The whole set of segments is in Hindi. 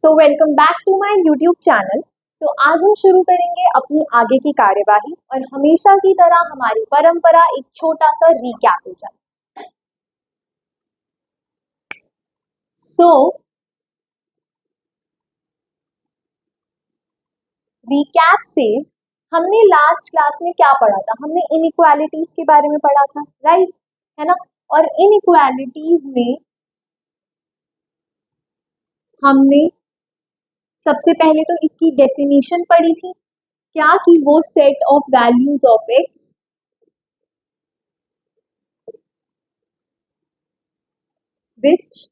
So welcome back to my YouTube channel. So आज हम शुरू करेंगे अपनी आगे की कार्यवाही और हमेशा की तरह हमारी परंपरा एक छोटा सा रिकैप हो जाए। सो रिकैप सेज हमने लास्ट क्लास में क्या पढ़ा था? हमने इनइक्वालिटीज के बारे में पढ़ा था, राइट? है ना? और इनइक्वालिटीज में हमने सबसे पहले तो इसकी डेफिनेशन पढ़ी थी, क्या कि वो set of values of x which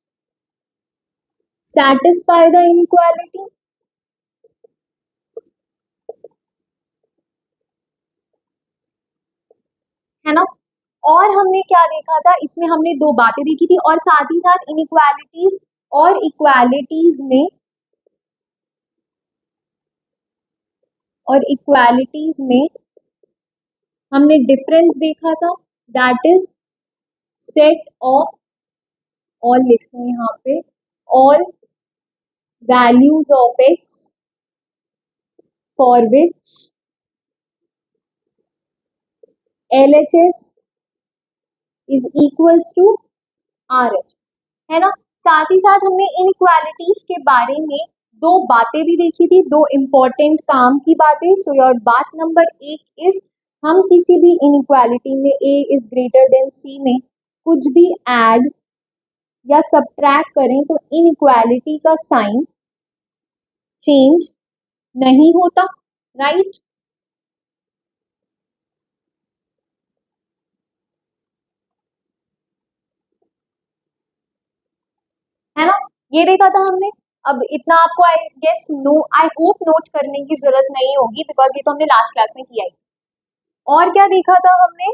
satisfy the inequality, है ना? और हमने क्या देखा था इसमें? हमने दो बातें देखी थी और साथ ही साथ इनइक्वालिटीज और इक्वालिटीज में हमने डिफरेंस देखा था, दैट इज सेट ऑफ, और लिखते हैं यहाँ पे, all values of X for which LHS is equals to RH, है ना? साथ ही साथ हमने इनइक्वालिटीज के बारे में दो बातें भी देखी थी, दो इम्पोर्टेंट काम की बातें। सो योर बात नंबर 1 इज, हम किसी भी इनइक्वालिटी में A is greater then C में कुछ भी ऐड या सब्ट्रैक्ट करें तो इनइक्वालिटी का साइन चेंज नहीं होता, राइट? है ना? ये देखा था हमने। अब इतना आपको I guess I hope note करने की जरूरत नहीं होगी, बिकॉज ये तो हमने लास्ट क्लास में किया ही। और क्या देखा था हमने?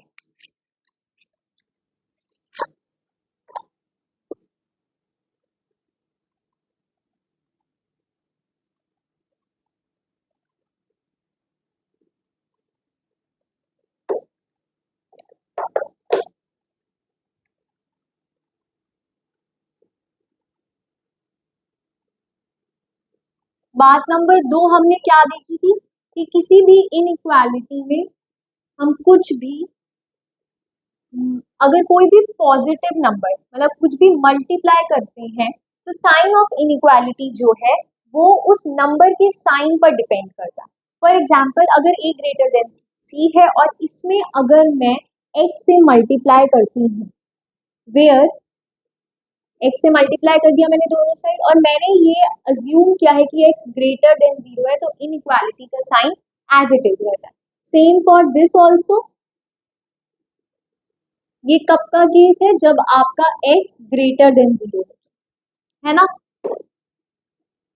बात नंबर 2 हमने क्या देखी थी कि किसी भी इनइक्वालिटी में हम कुछ भी अगर कोई भी पॉजिटिव नंबर मतलब कुछ भी मल्टीप्लाई करते हैं तो साइन ऑफ इनइक्वालिटी जो है वो उस नंबर के साइन पर डिपेंड करता है। फॉर एग्जाम्पल, अगर A ग्रेटर देन C है और इसमें अगर मैं x से मल्टीप्लाई करती हूँ, वेयर x से मल्टीप्लाई कर दिया मैंने दोनों साइड और मैंने ये अज्यूम किया है कि x ग्रेटर देन 0 है, तो इनइक्वालिटी का साइन एज इट इज रहता है। Same for this also. ये कब का केस है? जब आपका x ग्रेटर देन 0 है ना?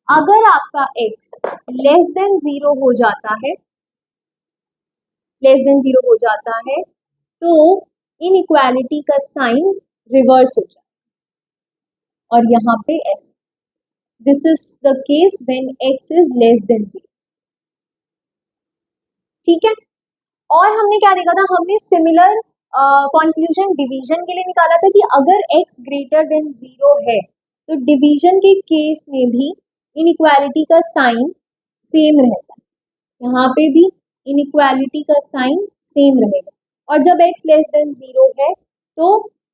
अगर आपका x लेस देन 0 हो जाता है, तो इनइक्वालिटी का साइन रिवर्स हो जाता है और यहाँ पे s, this is the case when x is less than 0। ठीक है? और हमने क्या देखा था? हमने सिमिलर कंक्लूजन डिवीजन के लिए निकाला था कि अगर x ग्रेटर देन 0 है तो डिवीजन के केस में भी इनइक्वालिटी का साइन सेम रहता है, यहाँ पे भी इनइक्वालिटी का साइन सेम रहेगा। और जब x लेस देन 0 है तो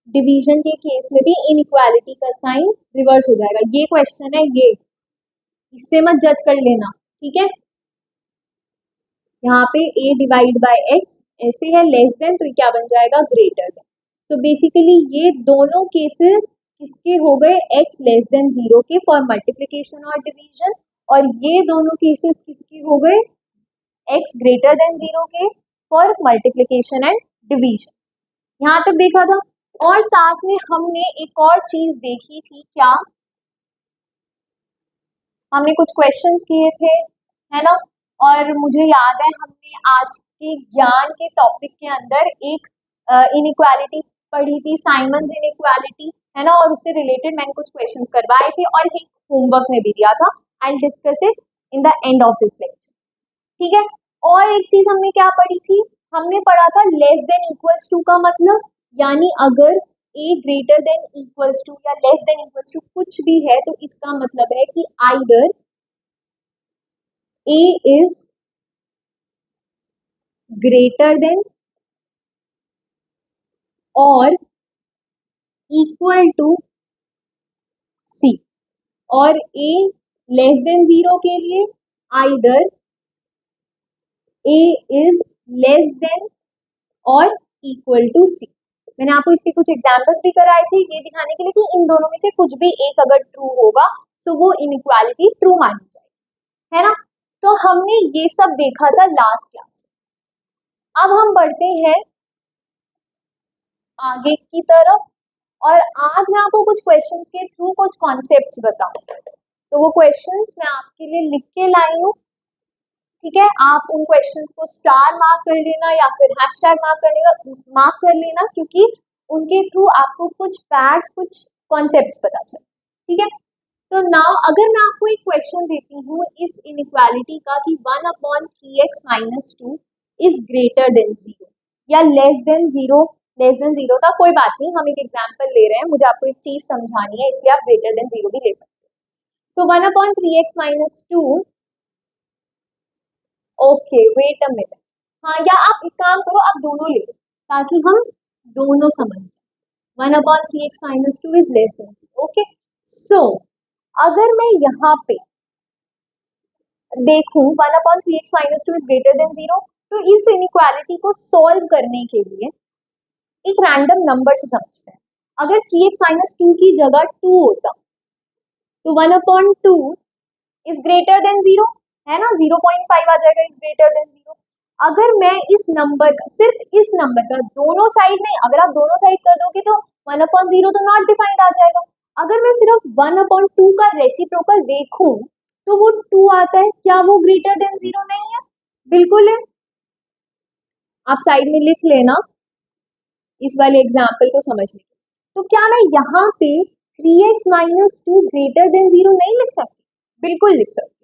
डिवीजन के केस में भी इनइक्वालिटी का साइन रिवर्स हो जाएगा। ये क्वेश्चन है, ये इससे मत जज कर लेना, ठीक है? यहाँ पे a डिवाइड बाय x ऐसे है, लेस देन तो क्या बन जाएगा? Greater than. सो बेसिकली ये दोनों केसेस किसके हो गए? x लेस देन 0 के फॉर मल्टीप्लिकेशन और डिवीजन, और ये दोनों केसेस किसके हो गए? x ग्रेटर देन 0 के फॉर मल्टीप्लिकेशन एंड डिवीजन। यहाँ तक देखा था। और साथ में हमने एक और चीज देखी थी, क्या? हमने कुछ क्वेश्चंस किए थे, है ना? और मुझे याद है हमने आज के ज्ञान के टॉपिक के अंदर एक इनइक्वालिटी पढ़ी थी, साइमन्स इनइक्वालिटी, है ना? और उससे रिलेटेड मैंने कुछ क्वेश्चंस करवाए थे और एक होमवर्क में भी दिया था। I will discuss it in the end of this lecture, ठीक है? और एक चीज हमने क्या पढ़ी थी? हमने पढ़ा था लेस देन इक्वल्स टू का मतलब, यानी अगर ए ग्रेटर देन इक्वल्स टू या लेस देन इक्वल्स टू कुछ भी है तो इसका मतलब है कि either A is greater then और इक्वल टू सी, और ए लेस देन जीरो के लिए either A is less then और इक्वल टू सी। मैंने आपको इसके कुछ एग्जांपल्स भी कराए थे ये दिखाने के लिए कि इन दोनों में से कुछ भी एक अगर ट्रू होगा तो वो इनइक्वालिटी ट्रू मानी जाएगी, है ना। तो हमने ये सब देखा था लास्ट क्लास में। अब हम बढ़ते हैं आगे की तरफ और आज मैं आपको कुछ क्वेश्चंस के थ्रू कुछ कॉन्सेप्ट्स बताऊंगा। तो वो क्वेश्चंस मैं आपके लिए लिख के लाई हूँ, ठीक है। आप उन क्वेश्चंस को स्टार मार्क कर लेना या फिर हैशटैग मार्क कर लेना क्योंकि उनके थ्रू आपको कुछ फैक्ट्स कुछ कॉन्सेप्ट्स पता चले, ठीक है। तो नाउ अगर मैं आपको एक क्वेश्चन देती हूँ इस इनइक्वालिटी का कि 1/3x - 2 इज ग्रेटर देन 0 या लेस देन 0, लेस देन 0 था कोई बात नहीं, हम एक एग्जांपल ले रहे हैं, मुझे आपको एक चीज समझानी है इसलिए आप ग्रेटर देन 0 भी ले सकते हो। So 1/3x - 2, okay wait a minute, हाँ या आप एक काम करो आप दोनों ले लो ताकि हम दोनों समझ जाए। 1/3x - 2 is less than 0, okay. So अगर मैं यहाँ पे देखूं 1/3x - 2 इज ग्रेटर देन 0 तो इस इनइक्वालिटी को सॉल्व करने के लिए एक रैंडम नंबर से समझते हैं। अगर 3x - 2 की जगह 2 होता तो 1/2 इज ग्रेटर देन 0, है ना, 0.5 आ जाएगा इज ग्रेटर देन 0। अगर मैं इस नंबर का सिर्फ इस नंबर का दोनों साइड नहीं, अगर आप दोनों साइड कर दोगे तो 1/0 तो नॉट डिफाइंड आ जाएगा। अगर मैं सिर्फ 1/2 का रेसिप्रोकल देखूं तो वो 2 आता है, क्या वो ग्रेटर देन 0 नहीं है? बिल्कुल है। आप साइड में लिख लेना इस वाले एग्जाम्पल को समझने के। तो क्या मैं यहाँ पे 3x - 2 ग्रेटर देन 0 नहीं लिख सकती? बिल्कुल लिख सकती।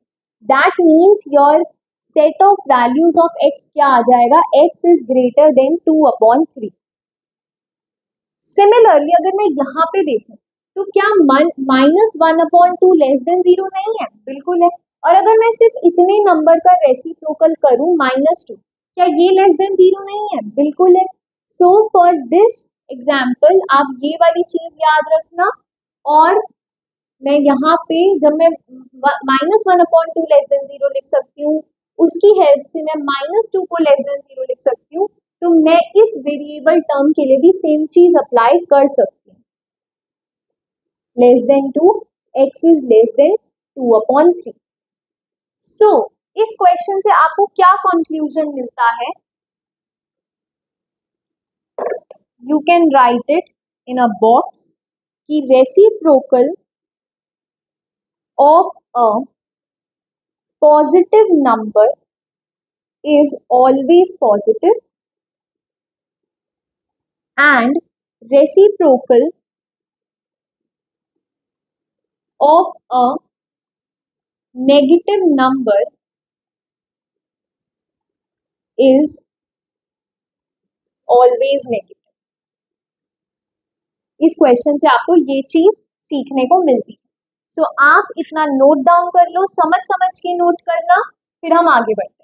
That means your set of values of x क्या आ जाएगा? x is greater then 2/3। Similarly अगर मैं यहाँ पे देखूं तो क्या -1/2 लेस देन 0 नहीं है? बिल्कुल है। और अगर मैं सिर्फ इतने नंबर का रेसिप्रोकल करूं -2, क्या ये लेस देन 0 नहीं है? बिल्कुल है। सो फॉर दिस एग्जाम्पल आप ये वाली चीज याद रखना, और मैं यहाँ पे जब मैं -1/2 लेस देन 0 लिख सकती हूँ उसकी हेल्प से मैं -2 को लेस देन 0 लिख सकती हूँ, तो मैं इस वेरिएबल टर्म के लिए भी सेम चीज अप्लाई कर सकती हूँ। Less than 2, x is less than 2/3। So इस क्वेश्चन से आपको क्या कंक्लूजन मिलता है? You can write it in a box कि reciprocal of a positive number is always positive and reciprocal of a negative number is always negative। इस क्वेश्चन से आपको ये चीज सीखने को मिलती है। सो आप इतना नोट डाउन कर लो, समझ समझ के नोट करना, फिर हम आगे बढ़ते हैं।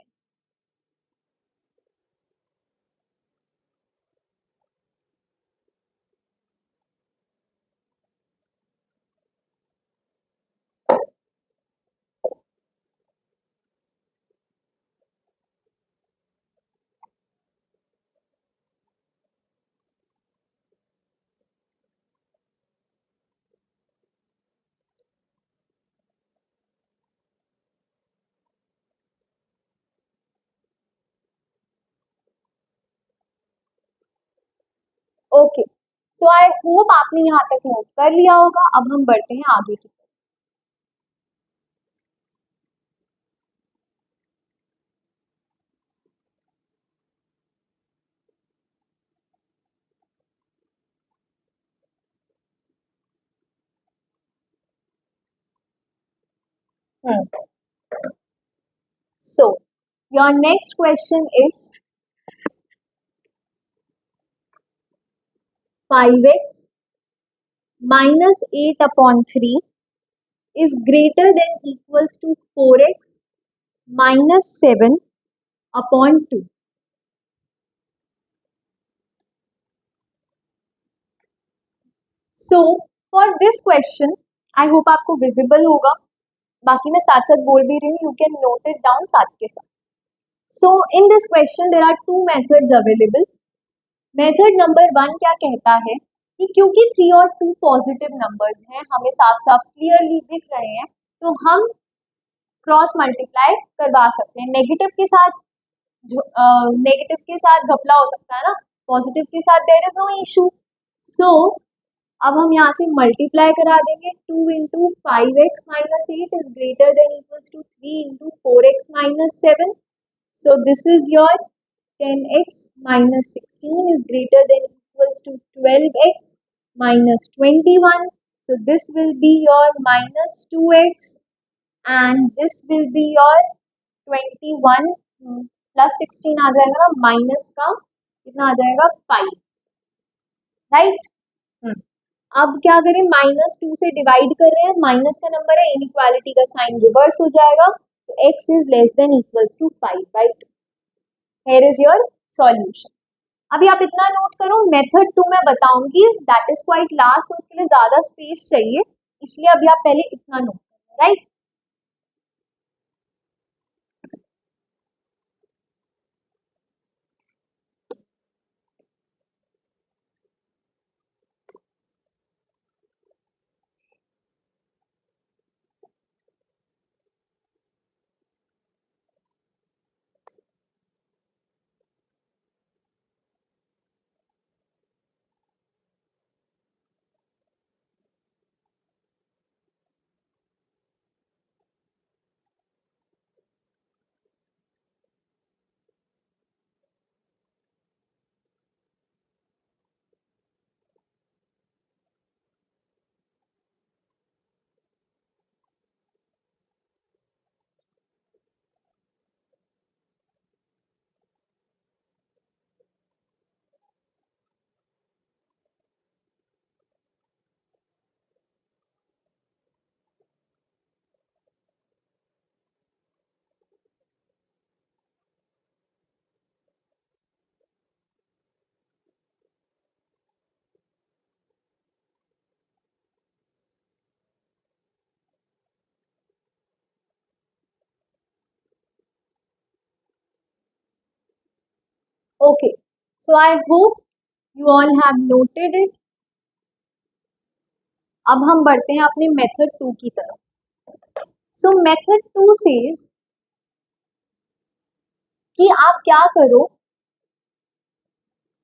ओके, सो आई होप आपने यहाँ तक नोट कर लिया होगा। अब हम बढ़ते हैं आगे की तरफ। So your next question is 5x -8/3 is greater than equals to 4x minus 7/2. So for this question, I hope आपको visible होगा, बाकी मैं साथ साथ बोल भी रही हूँ, you can note it down साथ के साथ. So in this question there are two methods available. Method number 1 क्या कहता है कि क्योंकि 3 और 2 पॉजिटिव नंबर्स हैं, हमें साफ साफ क्लियरली दिख रहे हैं, तो हम क्रॉस मल्टीप्लाई करवा सकते हैं. नेगेटिव के साथ घपला हो सकता है ना, पॉजिटिव के साथ there is no issue. So अब हम यहाँ से मल्टीप्लाई करा देंगे. 2 into 5x minus 8 is greater than equals to 3 into 4x minus 7. So this is your 10x minus 16 is greater than equals to 12x minus 21. So this will be your minus 2x and this will be your 21 plus 16 आ जाएगा ना, माइनस का कितना आ जाएगा 5, राइट. अब क्या करें, -2 से डिवाइड कर रहे हैं, माइनस का नंबर है, इनइक्वालिटी का साइन रिवर्स हो जाएगा, तो x is less than equals to 5/2. Here is your solution. अभी आप इतना नोट करो, मेथड 2 मैं बताऊंगी, दैट इज क्वाइट लास्ट, उसके लिए ज्यादा स्पेस चाहिए, इसलिए अभी आप पहले इतना नोट करो, right. Okay, so I hope you all have noted it. अब हम बढ़ते हैं अपने मेथड 2 की तरफ. सो मेथड 2 सेज कि आप क्या करो,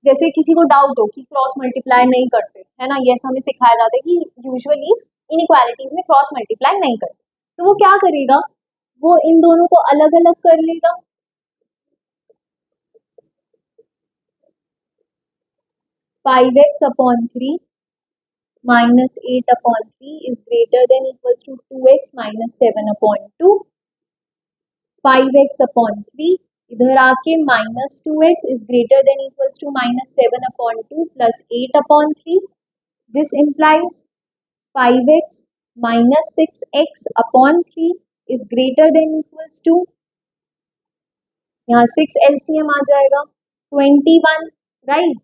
जैसे किसी को डाउट हो कि क्रॉस मल्टीप्लाई नहीं करते, है ना, ये हमें सिखाया जाता है कि यूजुअली इनइक्वालिटीज में क्रॉस मल्टीप्लाई नहीं करते, तो वो क्या करेगा, वो इन दोनों को अलग अलग कर लेगा. 5x/3 minus 8/3 is greater than equals to 2x minus 7/2. 5x/3 इधर आके -2x is greater than equals to minus 7/2 plus 8/3. This implies 5x minus 6x/3 is greater than equals to, यहाँ 6 LCM आ जाएगा 21, राइट,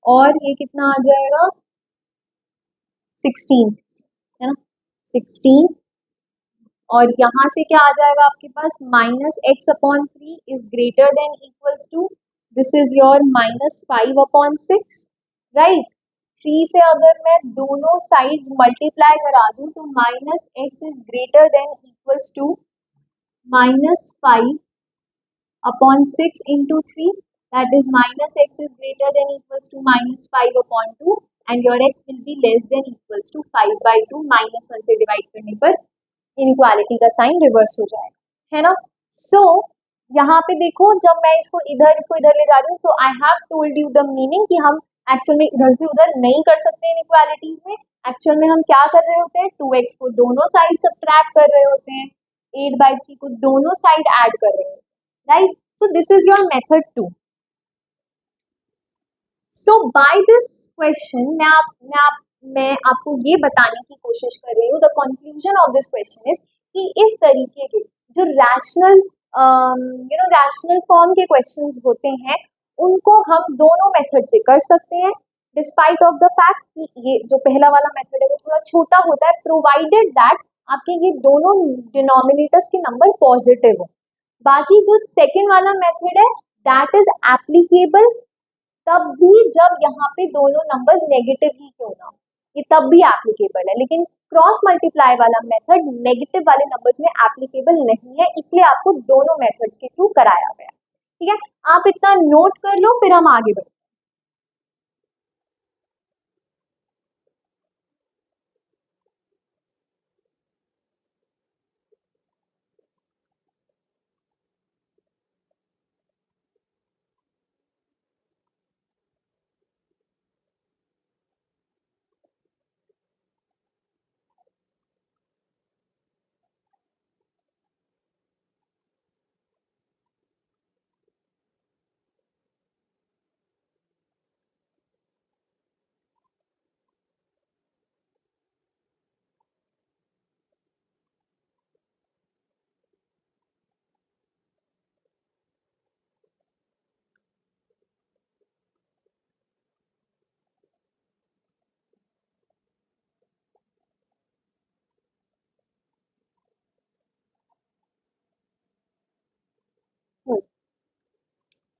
और ये कितना आ जाएगा 16, है ना, 16, और यहाँ से क्या आ जाएगा आपके पास, -x/3 is greater than equals to, this is your -5/6, right. 3 से अगर मैं दोनों साइड्स मल्टीप्लाई करा दूं तो -x is greater than equals to -5/6 into 3, that is -x is greater than equals to -5/2 and your x will be less than equals to 5/2. -1 से डिवाइड करने पर इनइक्वालिटी का साइन रिवर्स हो जाएगा, है ना. सो यहाँ पे देखो, जब मैं इसको इधर ले जा रही हूँ, so I have told you the meaning कि हम एक्चुअल में इधर से उधर नहीं कर सकते इनइक्वालिटीज में. एक्चुअल में हम क्या कर रहे होते हैं, 2x को दोनों साइड सब्ट्रैक्ट कर रहे होते हैं, 8/3 को दोनों साइड ऐड कर रहे होते हैं, right. So this is your method 2. So by this question मैं मैं आपको ये बताने की कोशिश कर रही हूँ, the conclusion of this question is कि इस तरीके के जो रैशनल फॉर्म के क्वेश्चंस होते हैं उनको हम दोनों मेथड से कर सकते हैं, डिस्पाइट ऑफ द फैक्ट कि ये जो पहला वाला मेथड है वो थोड़ा छोटा होता है, प्रोवाइडेड दैट आपके ये दोनों डिनोमिनेटर्स के नंबर पॉजिटिव हो। बाकी जो सेकंड वाला मेथड है दैट इज एप्लीकेबल तब भी जब यहाँ पे दोनों नंबर्स नेगेटिव ही क्यों ना हो, ये तब भी एप्लीकेबल है। लेकिन क्रॉस मल्टीप्लाई वाला मेथड नेगेटिव वाले नंबर्स में एप्लीकेबल नहीं है, इसलिए आपको दोनों मेथड्स के थ्रू कराया गया। ठीक है, आप इतना नोट कर लो फिर हम आगे बढ़ते हैं।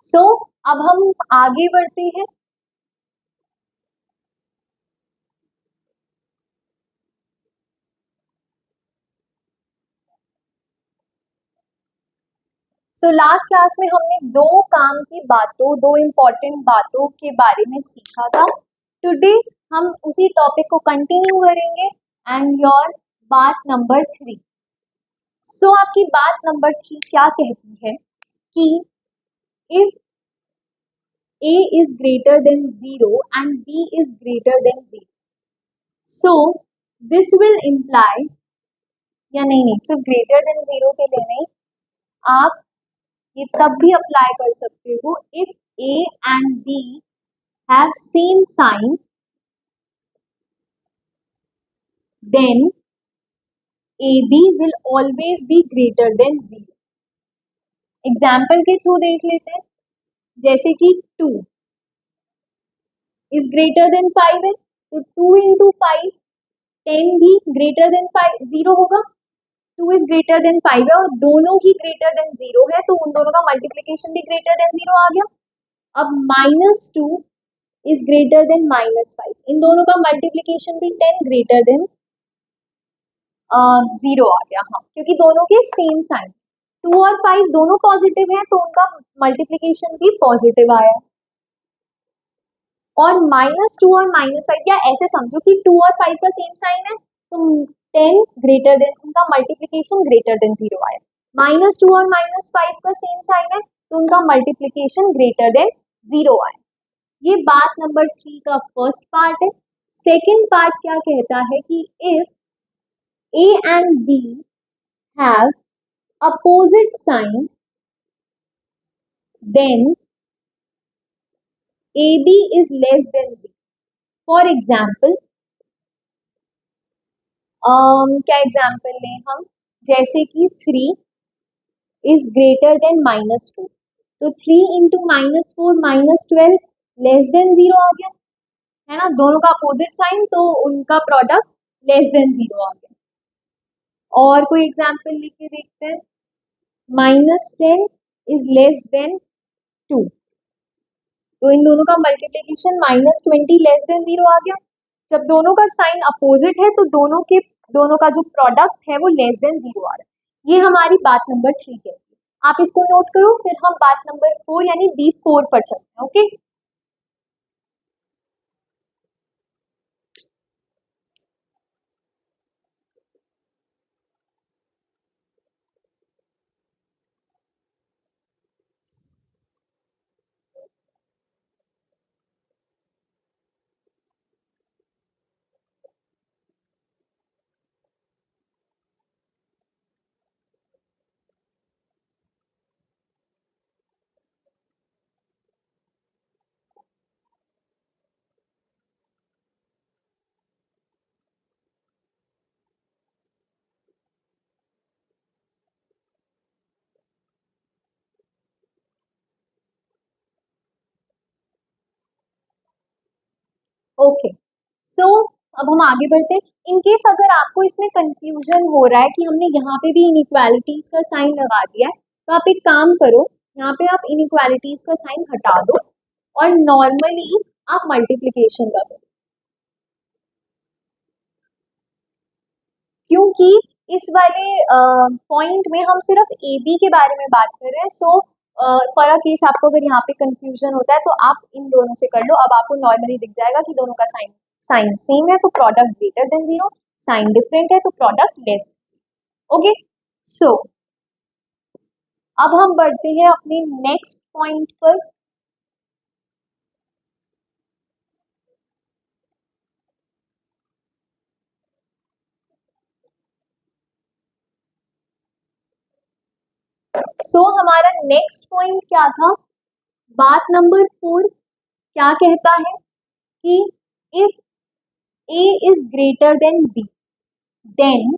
सो अब हम आगे बढ़ते हैं। सो लास्ट क्लास में हमने दो इम्पोर्टेंट बातों के बारे में सीखा था। टुडे हम उसी टॉपिक को कंटिन्यू करेंगे एंड योर बात नंबर 3। सो आपकी बात नंबर 3 क्या कहती है कि if a is greater than 0 and b is greater than 0, so this will imply, या नहीं सिर्फ ग्रेटर देन 0 के लिए नहीं, आप ये तब भी अप्लाई कर सकते हो if a and b have same sign, then ab will always be greater than 0। Example के थ्रू देख लेते हैं, जैसे कि 2 इज ग्रेटर देन 5 है तो 2 इंटू 5 10 भी ग्रेटर देन 5 0 होगा। 2 इज ग्रेटर देन 5 है और दोनों ही ग्रेटर देन 0 है तो उन दोनों का मल्टीप्लीकेशन भी ग्रेटर देन 0 आ गया। अब -2 इज ग्रेटर देन -5, इन दोनों का मल्टीप्लीकेशन भी 10 ग्रेटर देन 0 आ गया। हाँ, क्योंकि दोनों के सेम साइन, 2 और 5 दोनों पॉजिटिव है तो उनका मल्टीप्लीकेशन भी पॉजिटिव आया। और -2 और -5, या ऐसे समझो कि 2 और 5 का सेम साइन है तो 10 ग्रेटर देन, उनका मल्टीप्लीकेशन ग्रेटर देन 0 आया। -2 और -5 का सेम साइन है तो उनका मल्टीप्लीकेशन ग्रेटर देन 0 आया। ये बात नंबर 3 का फर्स्ट पार्ट है। सेकेंड पार्ट क्या कहता है कि if a and b have opposite sign, then ab is less than 0। For example, क्या एग्जाम्पल लें हम, जैसे कि 3 इज ग्रेटर देन -2 तो 3 इंटू -4 -12 लेस देन 0 आ गया, है ना, दोनों का अपोजिट साइन तो उनका प्रोडक्ट लेस देन 0 आ गया। और कोई एग्जाम्पल लिख के देखते हैं, -10 इज लेस देन 2 तो इन दोनों का मल्टीप्लीकेशन -20 लेस देन 0 आ गया। जब दोनों का साइन अपोजिट है तो दोनों का जो प्रोडक्ट है वो लेस देन 0 आ रहा है। ये हमारी बात नंबर 3 है। आप इसको नोट करो, फिर हम बात नंबर 4 यानी B4 पर चलते हैं। ओके, ओके, सो अब हम आगे बढ़ते हैं। इन केस अगर आपको इसमें कंफ्यूजन हो रहा है कि हमने यहाँ पे भी इनइक्वालिटीज का साइन लगा दिया है, तो आप एक काम करो, यहाँ पे आप इनइक्वालिटीज का साइन हटा दो और नॉर्मली आप मल्टीप्लिकेशन कर दो, क्योंकि इस वाले पॉइंट में हम सिर्फ ए बी के बारे में बात कर रहे हैं। सो फॉर अ केस आपको अगर यहाँ पे कंफ्यूजन होता है तो आप इन दोनों से कर लो। अब आपको नॉर्मली दिख जाएगा कि दोनों का साइन साइन सेम है तो product greater than zero, sign different है तो प्रोडक्ट लेस। ओके, सो अब हम बढ़ते हैं अपने नेक्स्ट पॉइंट पर। सो हमारा नेक्स्ट पॉइंट क्या था? बात नंबर 4 क्या कहता है कि if A is greater than B, then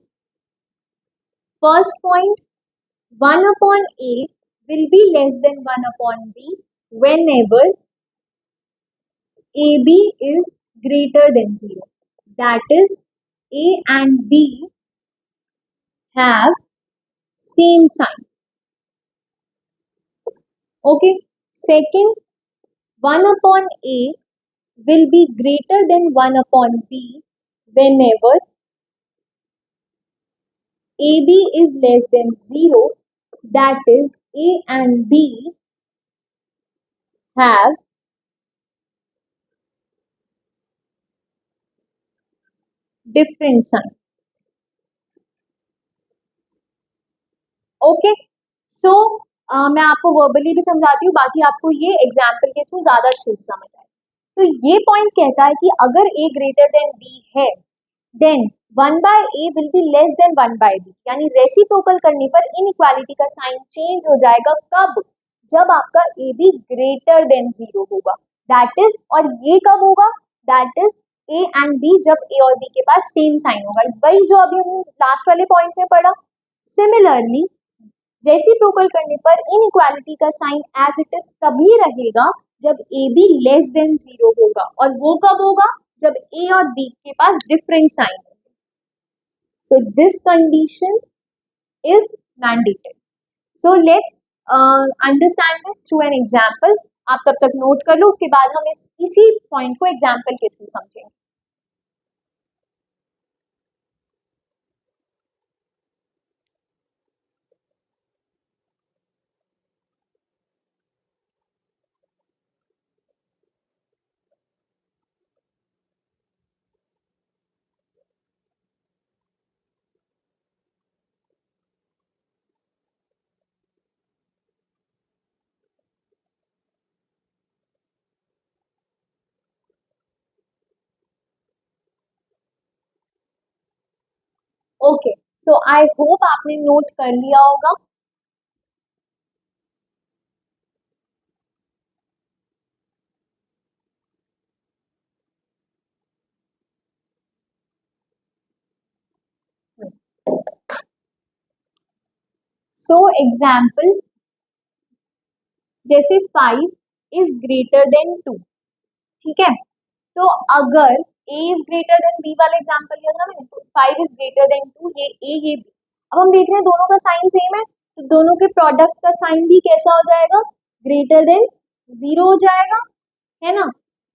first point 1 upon A will be less than 1 upon B whenever AB is greater than 0. That is, A and B have same sign. Okay. Second, 1 upon A will be greater than 1 upon B whenever AB is less than 0. That is, A and B have different sign. Okay, so मैं आपको वर्बली भी समझाती हूँ, बाकी आपको ये एग्जाम्पल के थ्रू ज्यादा अच्छे से समझ आए। तो ये पॉइंट कहता है कि अगर A ग्रेटर देन B है, then 1 by A will be less than 1 by B, यानी रेसिप्रोकल करने पर इनइक्वालिटी का साइन चेंज हो जाएगा। कब? जब आपका AB ग्रेटर देन 0 होगा, दैट इज, और ये कब होगा? That is A and B, जब A और B के पास सेम साइन होगा, वही जो अभी हमने लास्ट वाले पॉइंट में पढ़ा। सिमिलरली रेसिप्रोकल करने पर इनइक्वालिटी का साइन एज इट इज तभी रहेगा जब ए बी लेस देन 0 होगा, और वो कब होगा? जब ए और बी के पास डिफरेंट साइन होगा। So this condition is mandatory. So let's understand this through an example. आप तब तक नोट कर लो, उसके बाद हम इसी पॉइंट को एग्जाम्पल के थ्रू समझेंगे। ओके, सो आई होप आपने नोट कर लिया होगा। सो एग्जाम्पल जैसे 5 इज ग्रेटर देन 2, ठीक है? तो अगर a is greater than b वाला एग्जांपल लिया था मैंने, तो 5 इज ग्रेटर देन 2, ये a ये b। अब हम देख रहे हैं दोनों का साइन सेम है, तो दोनों के प्रोडक्ट का साइन भी कैसा हो जाएगा? ग्रेटर देन 0 हो जाएगा, है ना?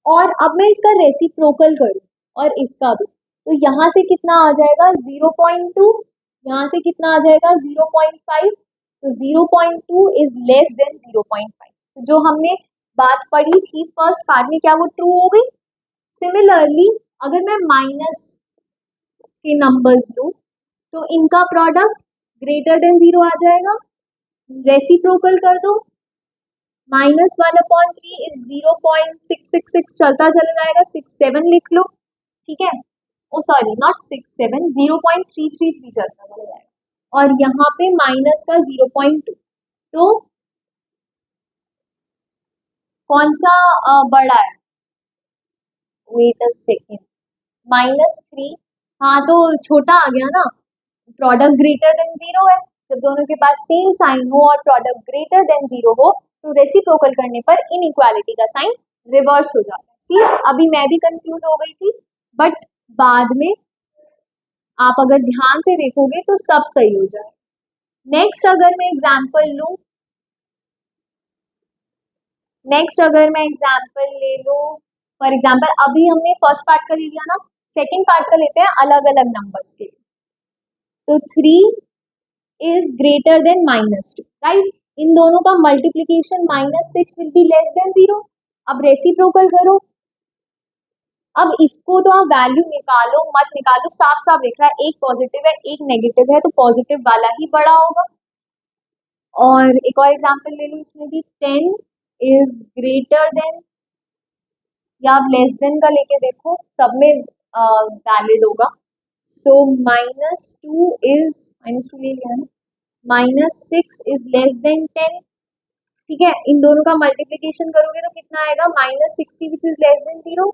और अब मैं इसका रेसिप्रोकल करूं और इसका भी, तो यहाँ से कितना आ जाएगा? 0.2, यहाँ से कितना आ जाएगा? 0.5। तो 0.2 इज लेस देन 0.5। तो जो हमने बात पढ़ी थी फर्स्ट पार्ट में, क्या वो ट्रू हो गई? सिमिलरली अगर मैं माइनस के नंबर्स लूं तो इनका प्रोडक्ट ग्रेटर देन 0 आ जाएगा। रेसिप्रोकल कर दो, -1/3 इज 0.666, चलता चला जाएगा, 67 लिख लो, ठीक है? ओ सॉरी, नॉट 67, 0.333 चलता चला जाएगा, और यहाँ पे माइनस का 0.2। तो कौन सा बड़ा है? वेट अ सेकेंड, -3, हाँ तो छोटा आ गया ना, प्रोडक्ट ग्रेटर देन 0 है। जब दोनों के पास सेम साइन हो और प्रोडक्ट ग्रेटर देन 0 हो, तो रेसिप्रोकल करने पर इनइक्वालिटी का साइन रिवर्स हो जाता है। सी, अभी मैं भी कंफ्यूज हो गई थी, बट बाद में आप अगर ध्यान से देखोगे तो सब सही हो जाए। नेक्स्ट अगर मैं एग्जांपल लूं, ले लूं, फॉर एग्जांपल अभी हमने फर्स्ट पार्ट का ले लिया ना, सेकंड पार्ट का लेते हैं अलग अलग नंबर्स के। तो 3 इज ग्रेटर देन -2, राइट। इन दोनों का multiplication -6 will be less than 0। अब रेसिप्रोकल करो। अब इसको तो आप वैल्यू निकालो मत निकालो, साफ साफ दिख रहा है, एक पॉजिटिव है एक नेगेटिव है, तो पॉजिटिव वाला ही बड़ा होगा। और एक और एग्जांपल ले लो, इसमें भी 10 इज ग्रेटर देन, या आप लेस देन का लेके देखो, सब में वैलिड होगा। सो -2 इज, -2 ले लिया है, -6 इज लेस देन 10। ठीक है, इन दोनों का मल्टीप्लीकेशन करोगे तो कितना आएगा, -60 विच इज लेस देन 0।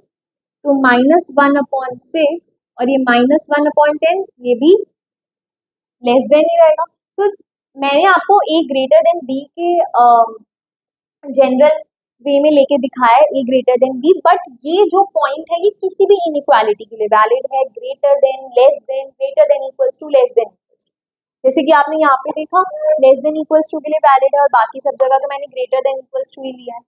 तो -1/6 और ये -1/10, ये भी लेस देन ही रहेगा। सो मैंने आपको ए ग्रेटर देन बी के जनरल वे में लेके दिखाया है, ए ग्रेटर देन बी, बट ये जो पॉइंट है ये किसी भी इनइक्वालिटी के लिए वैलिड है, greater than, less than, greater than equals to, less than equals to. जैसे कि आपने यहाँ पे देखा लेस देन इक्वल्स टू के लिए वैलिड है, और बाकी सब जगह तो मैंने ग्रेटर देन इक्वल्स टू ही लिया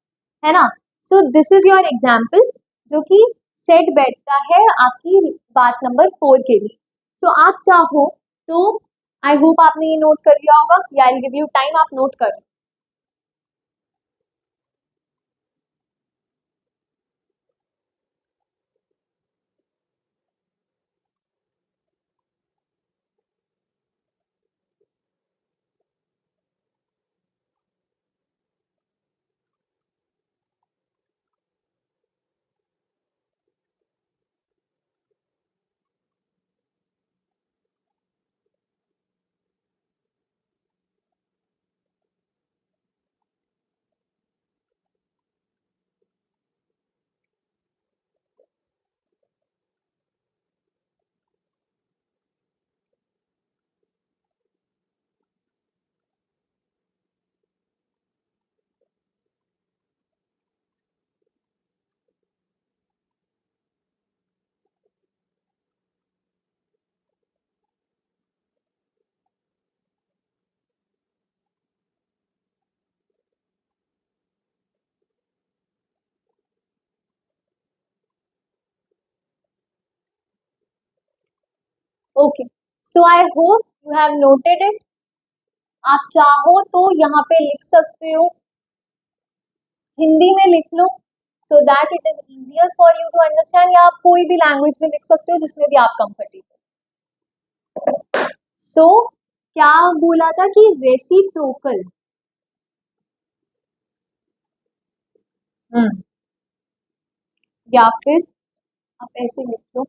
है ना। सो दिस इज योर एग्जाम्पल जो कि सेट बैठता है आपकी बात नंबर 4 के लिए। सो आप चाहो तो, आई होप आपने ये नोट कर लिया होगा, या आई गिव यू टाइम, आप नोट कर। Okay, so I hope you have noted it. आप चाहो तो यहाँ पे लिख सकते हो, हिंदी में लिख लो, so that it is easier for you to understand, या आप कोई भी लैंग्वेज में लिख सकते हो जिसमें भी आप कंफर्टेबल। सो क्या बोला था कि रेसिप्रोकल, या फिर आप ऐसे लिख लो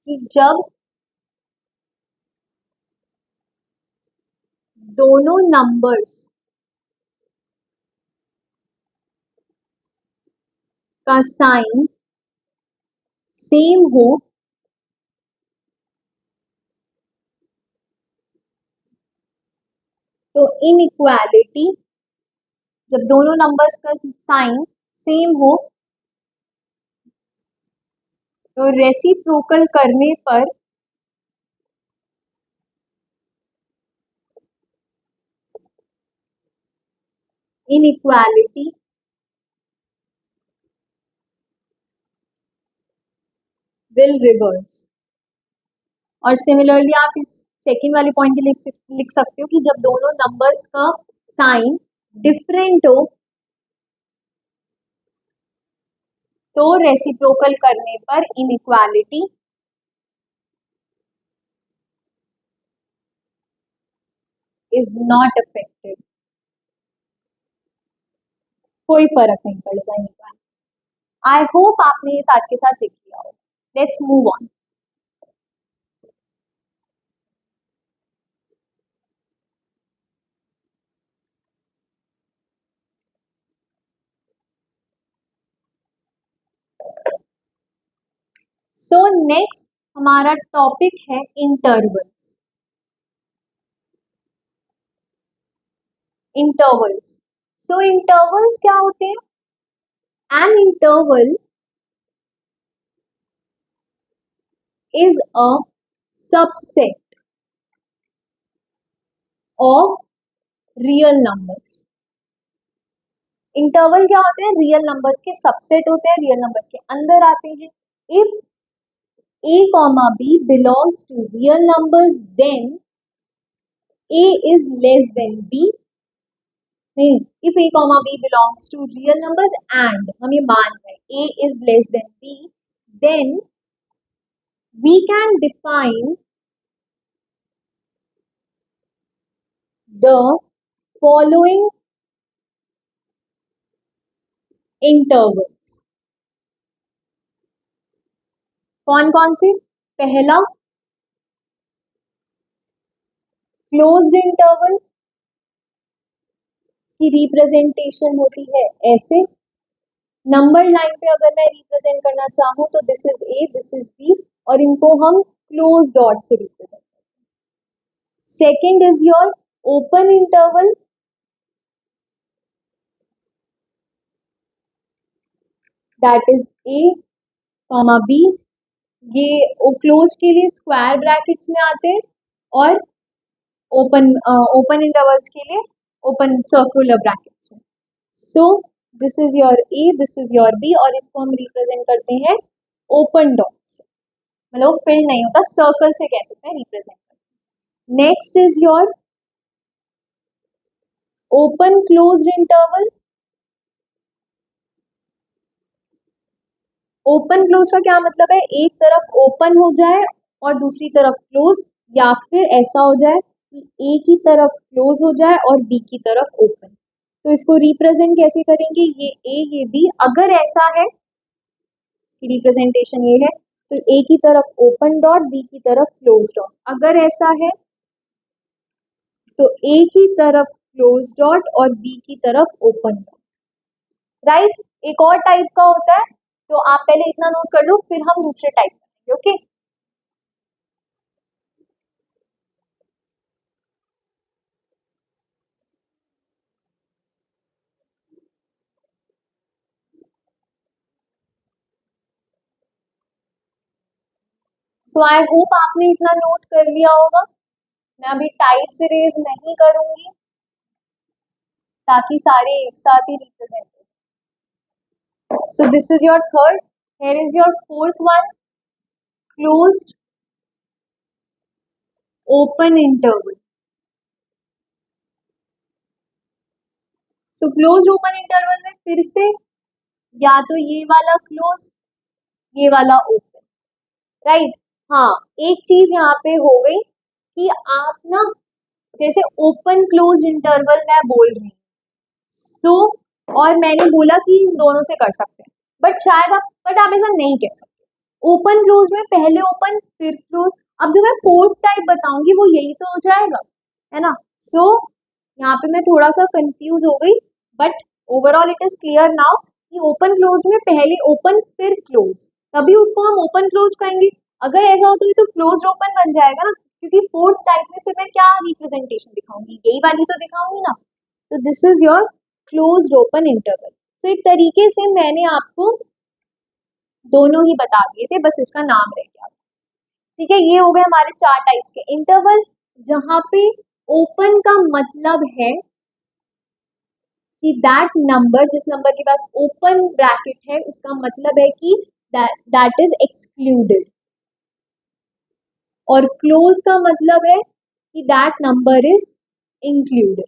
कि जब दोनों नंबर्स का साइन सेम हो तो इनइक्वालिटी, जब दोनों नंबर्स का साइन सेम हो तो रेसिप्रोकल करने पर इनइक्वालिटी विल रिवर्स। और सिमिलरली आप इस सेकेंड वाले पॉइंट के लिए लिख सकते हो कि जब दोनों नंबर्स का साइन डिफरेंट हो तो रेसिप्रोकल करने पर इनइक्वालिटी इज नॉट अफेक्टेड। कोई फर्क नहीं पड़ेगा इनइक्वालिटी। आई होप आपने ये साथ के साथ लिख लिया हो। Let's move on. So next हमारा टॉपिक है इंटरवल्स। सो इंटरवल्स क्या होते हैं? An interval is a subset of real numbers. Interval क्या होते हैं? रियल नंबर्स के सबसेट होते हैं, रियल नंबर्स के अंदर आते हैं. If a comma b belongs to real numbers then a is less than b. नहीं, if a comma b belongs to real numbers and हम ये मान रहे हैं a is less than b, then we can define the following intervals. कौन कौन से? पहला क्लोज्ड इंटरवल की रिप्रेजेंटेशन होती है ऐसे. नंबर लाइन पे अगर मैं रिप्रेजेंट करना चाहूँ तो this is A, this is B, और इनको हम क्लोज डॉट से रिप्रेजेंट करते हैं. Second is your open interval. That is A comma B. ये क्लोज के लिए स्क्वायर ब्रैकेट्स में आते हैं और ओपन इंटरवल्स के लिए ओपन सर्कुलर ब्रैकेट्स में. So this is your A, this is your B, और इसको हम रिप्रेजेंट करते हैं ओपन डॉट से. मतलब फिल नहीं होता, सर्कल से कह सकते हैं रिप्रेजेंट करते हैं. Next is your open closed interval. Open close का क्या मतलब है? एक तरफ ओपन हो जाए और दूसरी तरफ क्लोज, या फिर ऐसा हो जाए कि ए की तरफ क्लोज हो जाए और बी की तरफ ओपन. तो इसको रिप्रेजेंट कैसे करेंगे? ये ए, ये बी. अगर ऐसा है, इसकी रिप्रेजेंटेशन ये है, तो ए की तरफ ओपन डॉट, बी की तरफ क्लोज डॉट. अगर ऐसा है तो ए की तरफ क्लोज डॉट और बी की तरफ ओपन डॉट. राइट. एक और टाइप का होता है, तो आप पहले इतना नोट कर लो, फिर हम दूसरे टाइप करेंगे. ओके. सो आई होप आपने इतना नोट कर लिया होगा. मैं अभी टाइप से रेज नहीं करूंगी ताकि सारे एक साथ ही रिप्रेजेंट हो. सो this is your third. Here is your fourth one, closed open interval. So closed open interval में फिर से या तो ये वाला क्लोज, ये वाला ओपन. राइट. हाँ, एक चीज यहाँ पे हो गई कि आप ना, जैसे ओपन क्लोज इंटरवल मैं बोल रही हूँ, सो और मैंने बोला कि इन दोनों से कर सकते हैं, बट आप ऐसा नहीं कह सकते. ओपन क्लोज में पहले ओपन फिर क्लोज. अब जो मैं फोर्थ टाइप बताऊंगी वो यही तो हो जाएगा, है ना. सो यहाँ पे मैं थोड़ा सा कंफ्यूज हो गई, but overall it is clear now कि ओपन क्लोज में पहले ओपन फिर क्लोज, तभी उसको हम ओपन क्लोज कहेंगे. अगर ऐसा हो तो क्लोज ओपन बन जाएगा ना, क्योंकि फोर्थ टाइप में फिर मैं क्या रिप्रेजेंटेशन दिखाऊंगी? यही वाली तो दिखाऊंगी ना. तो this is your closed open interval. So एक तरीके से मैंने आपको दोनों ही बता दिए थे, बस इसका नाम रह गया. ठीक है. ये हो गए हमारे चार टाइप्स के इंटरवल, जहां पे ओपन का मतलब है कि दैट नंबर, जिस नंबर के पास ओपन ब्रैकेट है, उसका मतलब है कि दैट इज एक्सक्लूडेड. और क्लोज का मतलब है कि that number is included.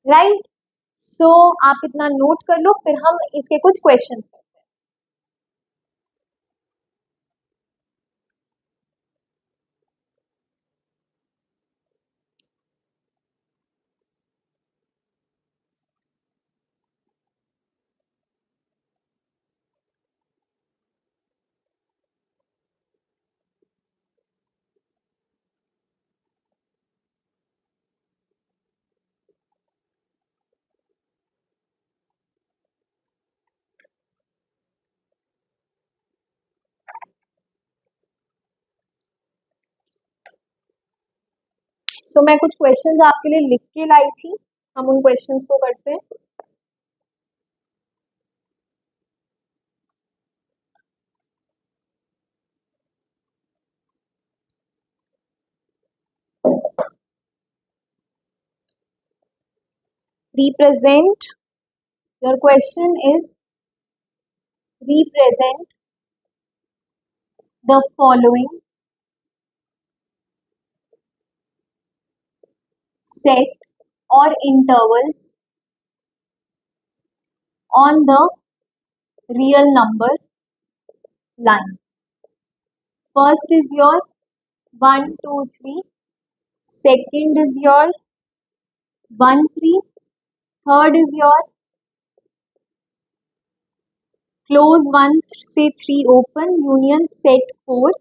Right. So आप इतना नोट कर लो, फिर हम इसके कुछ क्वेश्चंस करते हैं. सो मैं कुछ क्वेश्चंस आपके लिए लिख के लाई थी, हम उन क्वेश्चंस को करते हैं। Represent, your question is represent the following set or intervals on the real number line. First is your 1, 2, 3. Second is your 1, 3. Third is your close 1 say 3 open union set 4.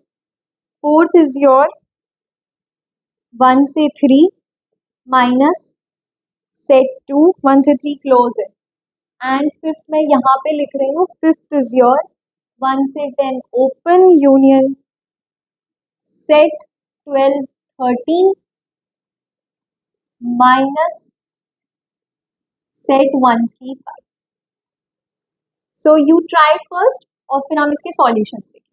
Fourth is your 1 say 3 minus set 2 1 से 3 close है. And fifth मैं यहाँ पे लिख रही हूँ, fifth is your 1 से 10 open union set 12 13 minus set 1 3 5. So you try first और फिर हम इसके सॉल्यूशन सीखेंगे.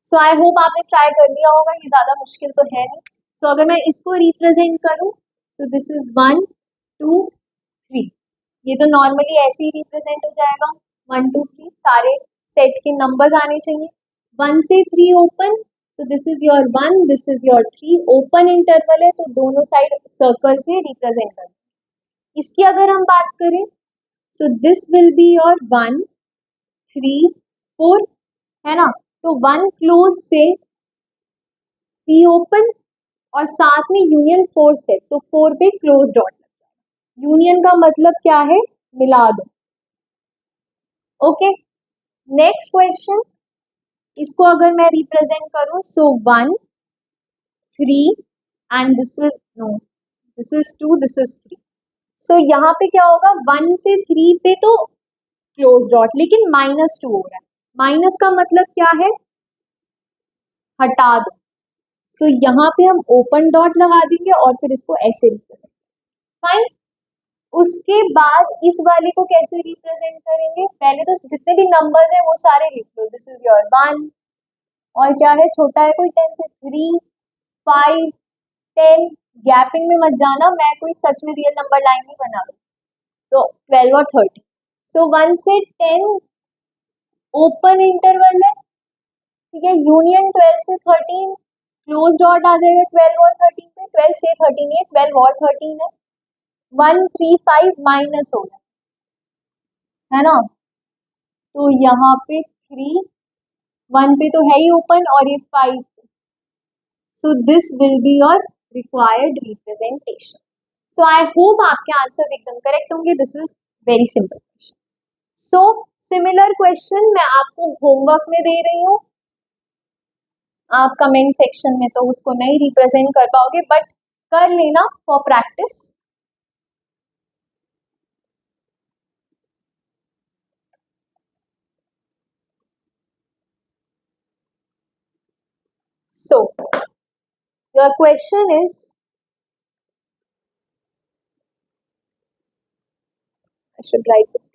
सो आई होप आपने ट्राई कर लिया होगा, ये ज़्यादा मुश्किल तो है नहीं. सो अगर मैं इसको रिप्रेजेंट करूँ, सो दिस इज 1 2 3. ये तो नॉर्मली ऐसे ही रिप्रेजेंट हो जाएगा 1 2 3. सारे सेट के नंबर्स आने चाहिए. 1 से 3 open, so this is your 1 this is your 3. Open interval है तो दोनों साइड सर्कल से रिप्रेजेंट करें. इसकी अगर हम बात करें, so this will be your 1 3 4 है ना. तो 1 क्लोज से 3 ओपन और साथ में यूनियन 4 सेट, तो 4 पे क्लोज डॉट लग जाएगा. यूनियन का मतलब क्या है, मिला दो. Okay, next question. इसको अगर मैं रिप्रेजेंट करूं, so 1 3 and this is no this is 2 this is 3. सो यहाँ पे क्या होगा, 1 से 3 पे तो क्लोज डॉट, लेकिन -2 हो रहा है. माइनस का मतलब क्या है, हटा दो. सो यहाँ पे हम ओपन डॉट लगा देंगे और फिर इसको ऐसे रिप्रेजेंट. फाइन. उसके बाद इस वाले को कैसे रिप्रेजेंट करेंगे, पहले तो जितने भी नंबर्स हैं वो सारे लिख लो. दिस इज योर 1 और क्या है, छोटा है कोई 10 से 3 5 10. गैपिंग में मत जाना, मैं कोई सच में रियल नंबर लाइन नहीं बना रही. तो 12 और 13. सो 1 से 10 ओपन इंटरवल है, ठीक है. यूनियन 12 से 13 क्लोज डॉट आ जाएगा 12 और 13 पे. 12 से 13 है, 12 और 13 है. 1 3 5 माइनस हो गया है ना. तो यहाँ पे 3 1 पे तो है ही ओपन और ये 5. So this will be your required representation. So I hope आपके आंसर्स एकदम करेक्ट होंगे. This is very simple question. So similar question मैं आपको होमवर्क में दे रही हूँ. आप कमेंट सेक्शन में तो उसको नहीं रिप्रेजेंट कर पाओगे, बट कर लेना for practice. So your question is, I should write it.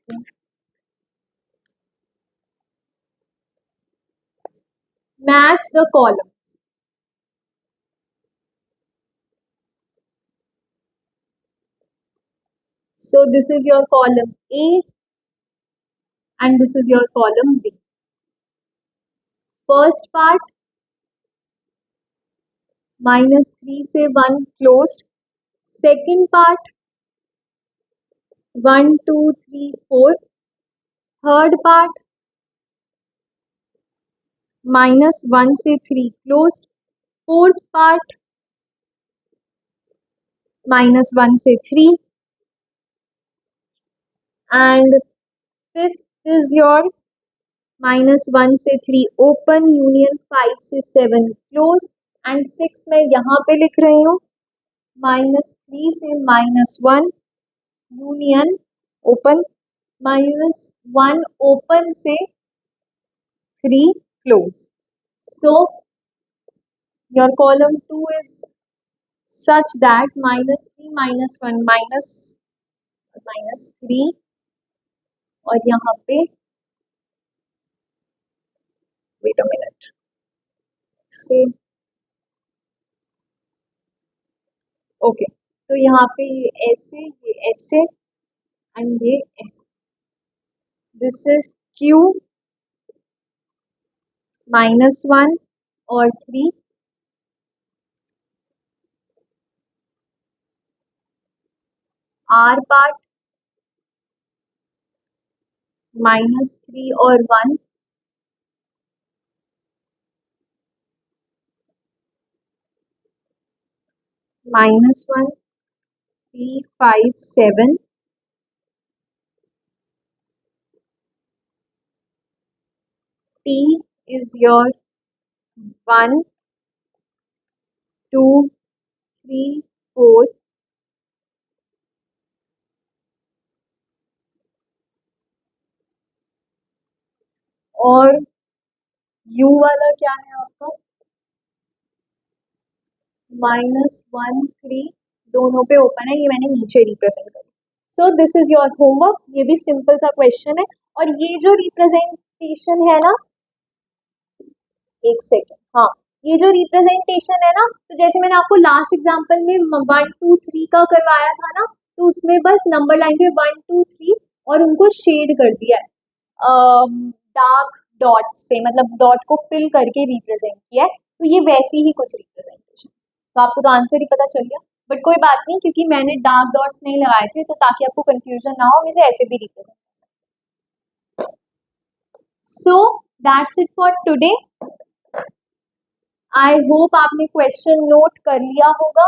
Match the columns. So this is your column A and this is your column B. First part -3 से 1 closed. Second part 1 2 3 4. Third part -1 से 3 closed. Fourth part -1 से 3. And fifth is your -1 से 3 open union 5 से 7 close. एंड 6 मैं यहाँ पे लिख रही हूँ, -3 से -1 यूनियन ओपन, -1 ओपन से 3 close. So your column 2 is such that -3 -1 -3 और यहाँ पे wait a minute से ओके, तो यहाँ पे ये ऐसे एंड ये ऐसे. दिस इज Q -1 और 3, R पार्ट -3 और 1, -1 3 5 7, T is your 1 2 3 4, और U वाला क्या है आपका -1 3, दोनों पे ओपन है, ये मैंने नीचे रिप्रेजेंट कर. सो दिस इज योर होमवर्क. ये भी सिंपल सा क्वेश्चन है. और ये जो रिप्रेजेंटेशन है ना, एक सेकेंड, हाँ, ये जो रिप्रेजेंटेशन है ना, तो जैसे मैंने आपको लास्ट एग्जांपल में 1 2 3 का करवाया था ना, तो उसमें बस नंबर लाइन पे 1 2 3 और उनको शेड कर दिया है डार्क डॉट से, मतलब डॉट को फिल करके रिप्रेजेंट किया है. तो ये वैसी ही कुछ रिप्रेजेंटेशन. तो आपको तो आंसर ही पता चल गया, बट कोई बात नहीं, क्योंकि मैंने डार्क डॉट्स नहीं लगाए थे, तो ताकि आपको कंफ्यूजन ना हो, इसे ऐसे भी रिप्रेजेंट कर सकते हैं. So that's it for today. I hope आपने क्वेश्चन नोट कर लिया होगा.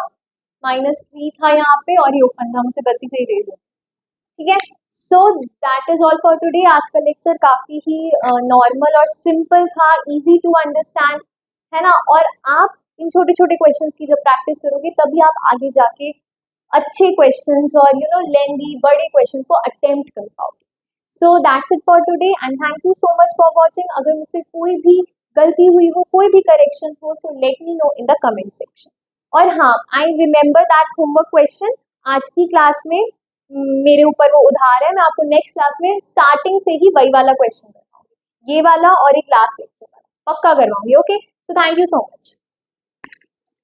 -3 था यहाँ पे और ये ओपन था, मुझसे गलती से इरेज हो. ठीक है. So that is all for today. आज का लेक्चर काफी ही नॉर्मल और सिंपल था, इजी टू अंडरस्टैंड, है ना. और आप इन छोटे छोटे क्वेश्चंस की जब प्रैक्टिस करोगे, तभी आप आगे जाके अच्छे क्वेश्चंस और लेंदी बड़े क्वेश्चंस को अटेम्प्ट कर पाओगे. So that's it for today and thank you so much for watching. अगर मुझसे कोई भी गलती हुई हो, कोई भी करेक्शन हो, so let me know in the comment section. और हाँ, I remember that homework question. आज की क्लास में मेरे ऊपर वो उधार है, मैं आपको नेक्स्ट क्लास में स्टार्टिंग से ही वही वाला क्वेश्चन करवाऊंगी, ये वाला और एक लास्ट लेक्चर वाला पक्का करवाऊंगी. Okay, so thank you so much.